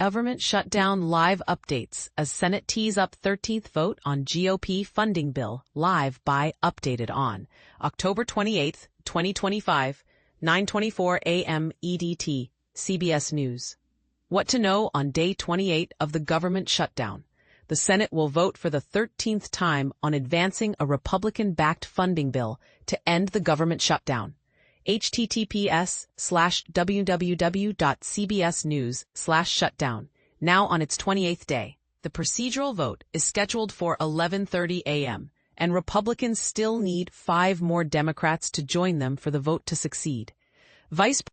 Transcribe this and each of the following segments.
Government shutdown live updates as Senate tees up 13th vote on GOP funding bill live by updated on October 28, 2025, 9:24 a.m. EDT, CBS News. What to know on day 28 of the government shutdown. The Senate will vote for the 13th time on advancing a Republican-backed funding bill to end the government shutdown. https://www.cbsnews/shutdown, now on its 28th day. The procedural vote is scheduled for 11:30 a.m., and Republicans still need 5 more Democrats to join them for the vote to succeed.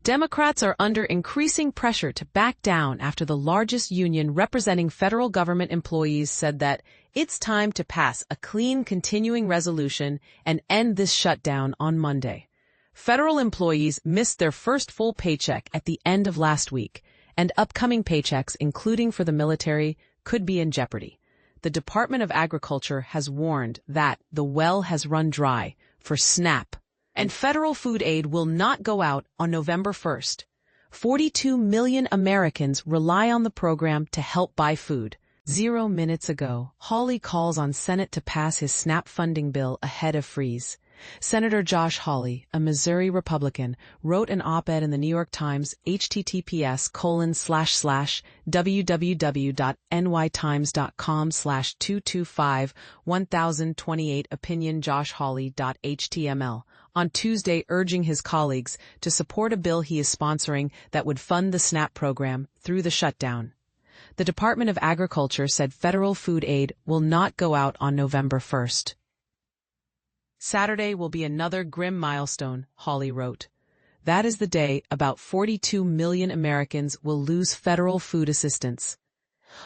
Democrats are under increasing pressure to back down after the largest union representing federal government employees said that it's time to pass a clean continuing resolution and end this shutdown on Monday. Federal employees missed their first full paycheck at the end of last week, and upcoming paychecks, including for the military, could be in jeopardy. The Department of Agriculture has warned that the well has run dry for SNAP, and federal food aid will not go out on November 1st. 42 million Americans rely on the program to help buy food. 0 minutes ago, Hawley calls on Senate to pass his SNAP funding bill ahead of freeze. Senator Josh Hawley, a Missouri Republican, wrote an op-ed in the New York Times, https://www.nytimes.com/225-1028opinionjoshhawley.html, on Tuesday urging his colleagues to support a bill he is sponsoring that would fund the SNAP program through the shutdown. The Department of Agriculture said federal food aid will not go out on November 1st. Saturday will be another grim milestone, Hawley wrote. That is the day about 42 million Americans will lose federal food assistance.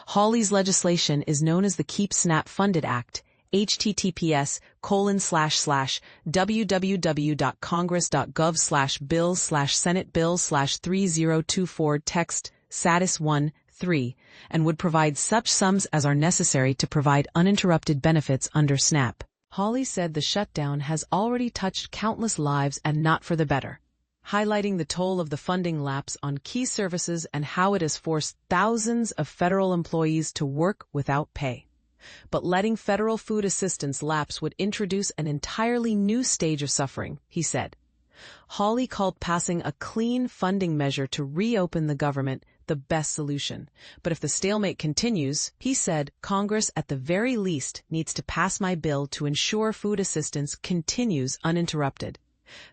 Hawley's legislation is known as the Keep SNAP Funded Act, https://www.congress.gov/bills/senate bill/3024 text status 1-3, and would provide such sums as are necessary to provide uninterrupted benefits under SNAP. Hawley said the shutdown has already touched countless lives and not for the better, highlighting the toll of the funding lapse on key services and how it has forced thousands of federal employees to work without pay. But letting federal food assistance lapse would introduce an entirely new stage of suffering, he said. Hawley called passing a clean funding measure to reopen the government the best solution. But if the stalemate continues, he said, Congress at the very least needs to pass my bill to ensure food assistance continues uninterrupted.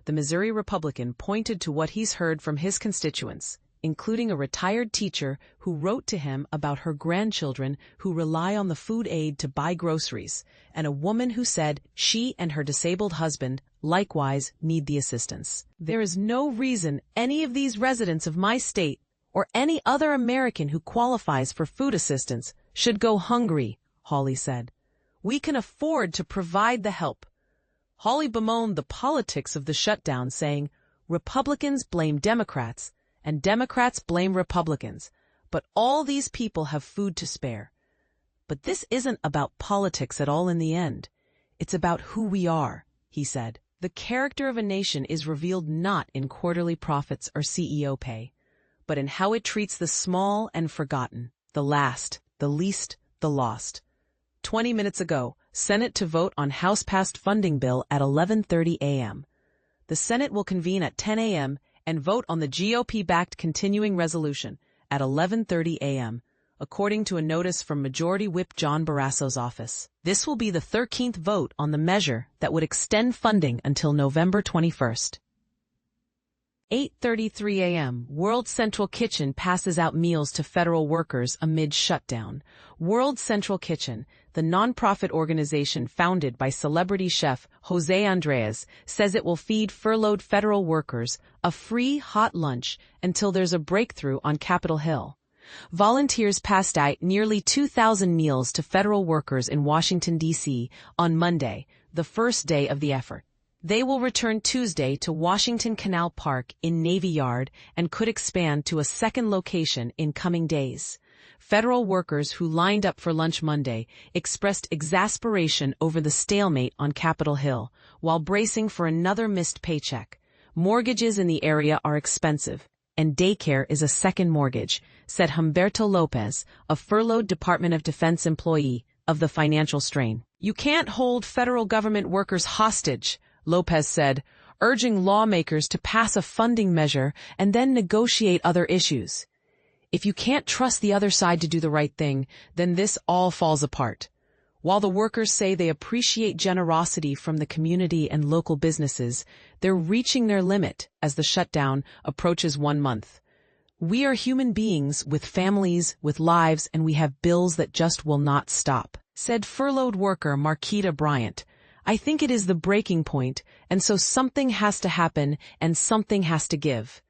The Missouri Republican pointed to what he's heard from his constituents, including a retired teacher who wrote to him about her grandchildren who rely on the food aid to buy groceries, and a woman who said she and her disabled husband likewise need the assistance. There is no reason any of these residents of my state or any other American who qualifies for food assistance should go hungry, Hawley said. We can afford to provide the help. Hawley bemoaned the politics of the shutdown, saying, Republicans blame Democrats, and Democrats blame Republicans, but all these people have food to spare. But this isn't about politics at all in the end. It's about who we are, he said. The character of a nation is revealed not in quarterly profits or CEO pay, but in how it treats the small and forgotten, the last, the least, the lost. 20 minutes ago, Senate to vote on House-passed funding bill at 11:30 a.m. The Senate will convene at 10 a.m. and vote on the GOP-backed continuing resolution at 11:30 a.m., according to a notice from Majority Whip John Barrasso's office. This will be the 13th vote on the measure that would extend funding until November 21st. 8:33 a.m. World Central Kitchen passes out meals to federal workers amid shutdown. World Central Kitchen, the nonprofit organization founded by celebrity chef Jose Andres, says it will feed furloughed federal workers a free hot lunch until there's a breakthrough on Capitol Hill. Volunteers passed out nearly 2,000 meals to federal workers in Washington, D.C. on Monday, the first day of the effort. They will return Tuesday to Washington Canal Park in Navy Yard and could expand to a second location in coming days. Federal workers who lined up for lunch Monday expressed exasperation over the stalemate on Capitol Hill while bracing for another missed paycheck. Mortgages in the area are expensive, and daycare is a second mortgage, said Humberto Lopez, a furloughed Department of Defense employee, of the financial strain. You can't hold federal government workers hostage, Lopez said, urging lawmakers to pass a funding measure and then negotiate other issues. If you can't trust the other side to do the right thing, then this all falls apart. While the workers say they appreciate generosity from the community and local businesses, they're reaching their limit as the shutdown approaches 1 month. We are human beings with families, with lives, and we have bills that just will not stop, said furloughed worker Marquita Bryant. I think it is the breaking point, and so something has to happen and something has to give.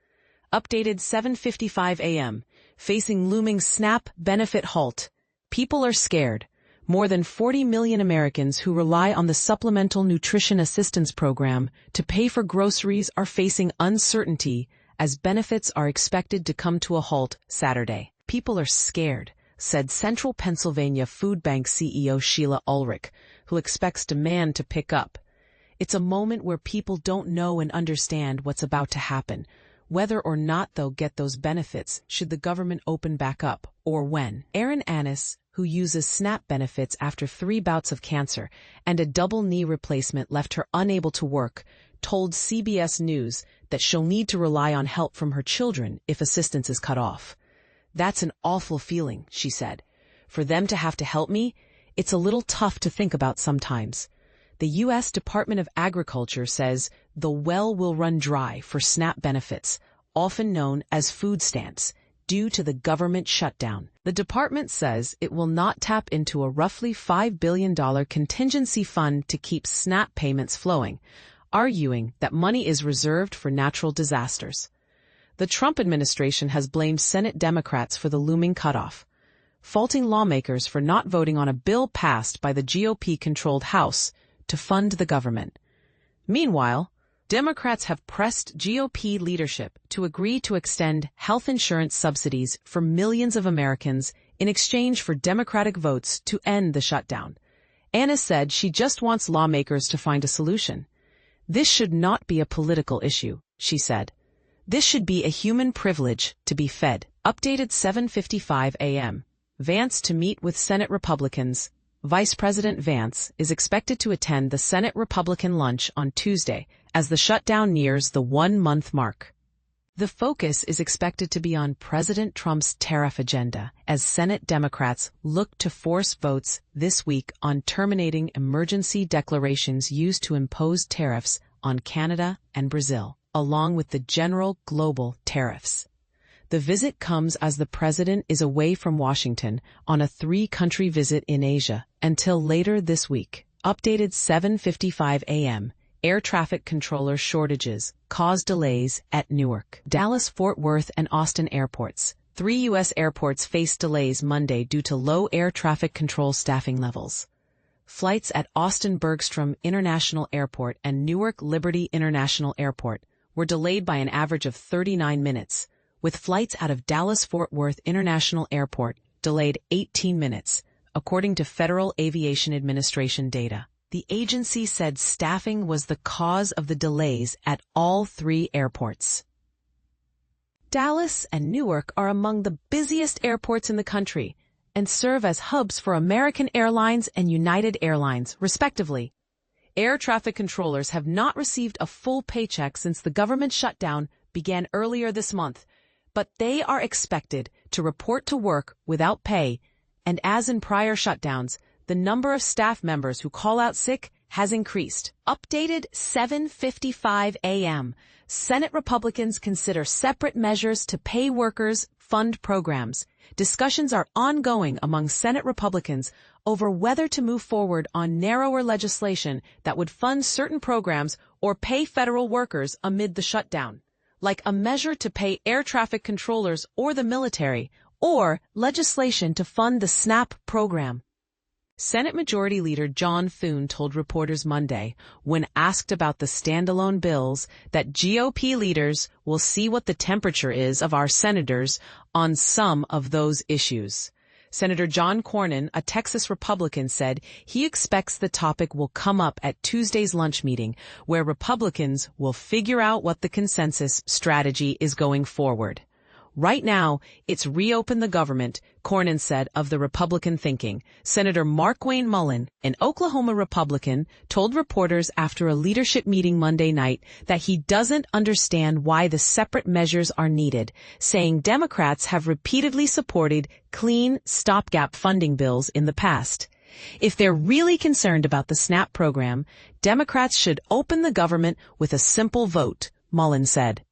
Updated 7:55 a.m. Facing looming SNAP benefit halt. People are scared. More than 40 million Americans who rely on the Supplemental Nutrition Assistance Program to pay for groceries are facing uncertainty as benefits are expected to come to a halt Saturday. People are scared, said Central Pennsylvania Food Bank CEO Sheila Ulrich, who expects demand to pick up. It's a moment where people don't know and understand what's about to happen, whether or not they'll get those benefits should the government open back up, or when. Erin Annis, who uses SNAP benefits after 3 bouts of cancer and a double knee replacement left her unable to work, told CBS News that she'll need to rely on help from her children if assistance is cut off. That's an awful feeling, she said. For them to have to help me, it's a little tough to think about sometimes. The U.S. Department of Agriculture says the well will run dry for SNAP benefits, often known as food stamps, due to the government shutdown. The department says it will not tap into a roughly $5 billion contingency fund to keep SNAP payments flowing, arguing that money is reserved for natural disasters. The Trump administration has blamed Senate Democrats for the looming cutoff, faulting lawmakers for not voting on a bill passed by the GOP-controlled House to fund the government. Meanwhile, Democrats have pressed GOP leadership to agree to extend health insurance subsidies for millions of Americans in exchange for Democratic votes to end the shutdown. Anna said she just wants lawmakers to find a solution. This should not be a political issue, she said. This should be a human privilege to be fed. Updated 7:55 a.m. Vance to meet with Senate Republicans. Vice President Vance is expected to attend the Senate Republican lunch on Tuesday as the shutdown nears the 1-month mark. The focus is expected to be on President Trump's tariff agenda as Senate Democrats look to force votes this week on terminating emergency declarations used to impose tariffs on Canada and Brazil, along with the general global tariffs. The visit comes as the president is away from Washington on a 3-country visit in Asia until later this week. Updated 7:55 a.m. Air traffic controller shortages cause delays at Newark, Dallas, Fort Worth, and Austin airports. 3 U.S. airports face delays Monday due to low air traffic control staffing levels. Flights at Austin Bergstrom International Airport and Newark Liberty International Airport were delayed by an average of 39 minutes, with flights out of Dallas-Fort Worth International Airport delayed 18 minutes, according to Federal Aviation Administration data. The agency said staffing was the cause of the delays at all 3 airports. Dallas and Newark are among the busiest airports in the country and serve as hubs for American Airlines and United Airlines, respectively. Air traffic controllers have not received a full paycheck since the government shutdown began earlier this month, but they are expected to report to work without pay, and as in prior shutdowns, the number of staff members who call out sick has increased. Updated 7:55 a.m. Senate Republicans consider separate measures to pay workers, fund programs. Discussions are ongoing among Senate Republicans over whether to move forward on narrower legislation that would fund certain programs or pay federal workers amid the shutdown, like a measure to pay air traffic controllers or the military, or legislation to fund the SNAP program. Senate Majority Leader John Thune told reporters Monday, when asked about the standalone bills, that GOP leaders will see what the temperature is of our senators on some of those issues. Senator John Cornyn, a Texas Republican, said he expects the topic will come up at Tuesday's lunch meeting, where Republicans will figure out what the consensus strategy is going forward. Right now, it's reopen the government, Cornyn said of the Republican thinking. Senator Markwayne Mullin, an Oklahoma Republican, told reporters after a leadership meeting Monday night that he doesn't understand why the separate measures are needed, saying Democrats have repeatedly supported clean, stopgap funding bills in the past. If they're really concerned about the SNAP program, Democrats should open the government with a simple vote, Mullin said.